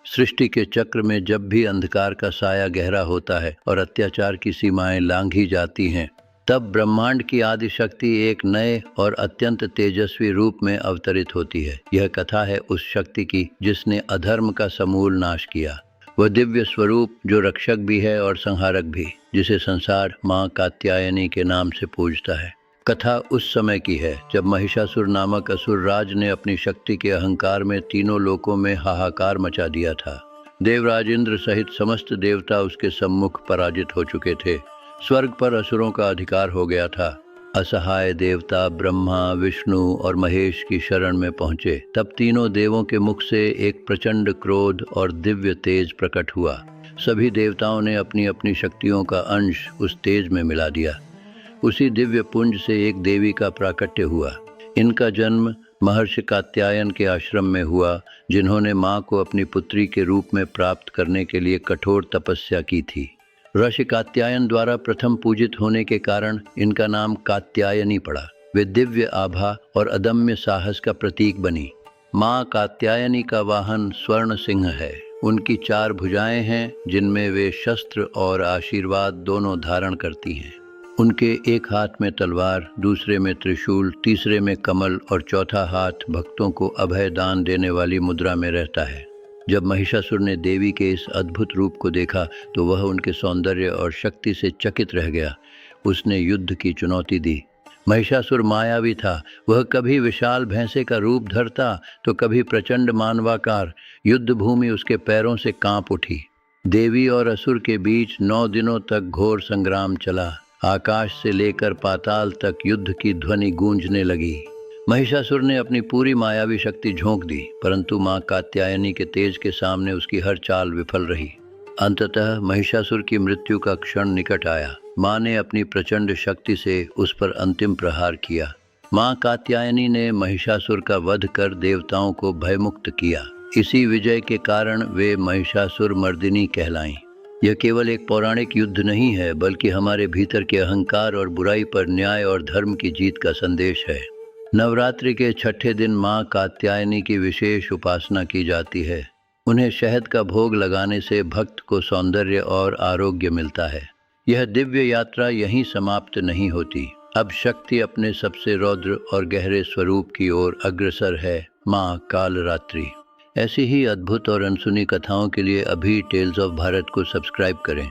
सृष्टि के चक्र में जब भी अंधकार का साया गहरा होता है और अत्याचार की सीमाएं लांघी जाती हैं, तब ब्रह्मांड की आदि शक्ति एक नए और अत्यंत तेजस्वी रूप में अवतरित होती है। यह कथा है उस शक्ति की जिसने अधर्म का समूल नाश किया। वह दिव्य स्वरूप जो रक्षक भी है और संहारक भी, जिसे संसार माँ कात्यायनी के नाम से पूजता है। कथा उस समय की है जब महिषासुर नामक असुर राज ने अपनी शक्ति के अहंकार में तीनों लोकों में हाहाकार मचा दिया था। देवराज इंद्र सहित समस्त देवता उसके सम्मुख पराजित हो चुके थे। स्वर्ग पर असुरों का अधिकार हो गया था। असहाय देवता ब्रह्मा, विष्णु और महेश की शरण में पहुंचे। तब तीनों देवों के मुख से एक प्रचंड क्रोध और दिव्य तेज प्रकट हुआ। सभी देवताओं ने अपनी अपनी शक्तियों का अंश उस तेज में मिला दिया। उसी दिव्य पुंज से एक देवी का प्राकट्य हुआ। इनका जन्म महर्षि कात्यायन के आश्रम में हुआ, जिन्होंने माँ को अपनी पुत्री के रूप में प्राप्त करने के लिए कठोर तपस्या की थी। ऋषि कात्यायन द्वारा प्रथम पूजित होने के कारण इनका नाम कात्यायनी पड़ा। वे दिव्य आभा और अदम्य साहस का प्रतीक बनी। माँ कात्यायनी का वाहन स्वर्ण सिंह है। उनकी 4 भुजाएं हैं, जिनमें वे शस्त्र और आशीर्वाद दोनों धारण करती हैं। उनके एक हाथ में तलवार, दूसरे में त्रिशूल, तीसरे में कमल और चौथा हाथ भक्तों को अभय दान देने वाली मुद्रा में रहता है। जब महिषासुर ने देवी के इस अद्भुत रूप को देखा तो वह उनके सौंदर्य और शक्ति से चकित रह गया। उसने युद्ध की चुनौती दी। महिषासुर मायावी था। वह कभी विशाल भैंसे का रूप धरता तो कभी प्रचंड मानवाकार। युद्ध भूमि उसके पैरों से कांप उठी। देवी और असुर के बीच 9 दिनों तक घोर संग्राम चला। आकाश से लेकर पाताल तक युद्ध की ध्वनि गूंजने लगी। महिषासुर ने अपनी पूरी मायावी शक्ति झोंक दी, परंतु माँ कात्यायनी के तेज के सामने उसकी हर चाल विफल रही। अंततः महिषासुर की मृत्यु का क्षण निकट आया। माँ ने अपनी प्रचंड शक्ति से उस पर अंतिम प्रहार किया। माँ कात्यायनी ने महिषासुर का वध कर देवताओं को भयमुक्त किया। इसी विजय के कारण वे महिषासुर मर्दिनी कहलाईं। यह केवल एक पौराणिक युद्ध नहीं है, बल्कि हमारे भीतर के अहंकार और बुराई पर न्याय और धर्म की जीत का संदेश है। नवरात्रि के 6ठे दिन माँ कात्यायनी की विशेष उपासना की जाती है। उन्हें शहद का भोग लगाने से भक्त को सौंदर्य और आरोग्य मिलता है। यह दिव्य यात्रा यहीं समाप्त नहीं होती। अब शक्ति अपने सबसे रौद्र और गहरे स्वरूप की ओर अग्रसर है, माँ कालरात्रि। ऐसी ही अद्भुत और अनसुनी कथाओं के लिए अभी टेल्स ऑफ भारत को सब्सक्राइब करें।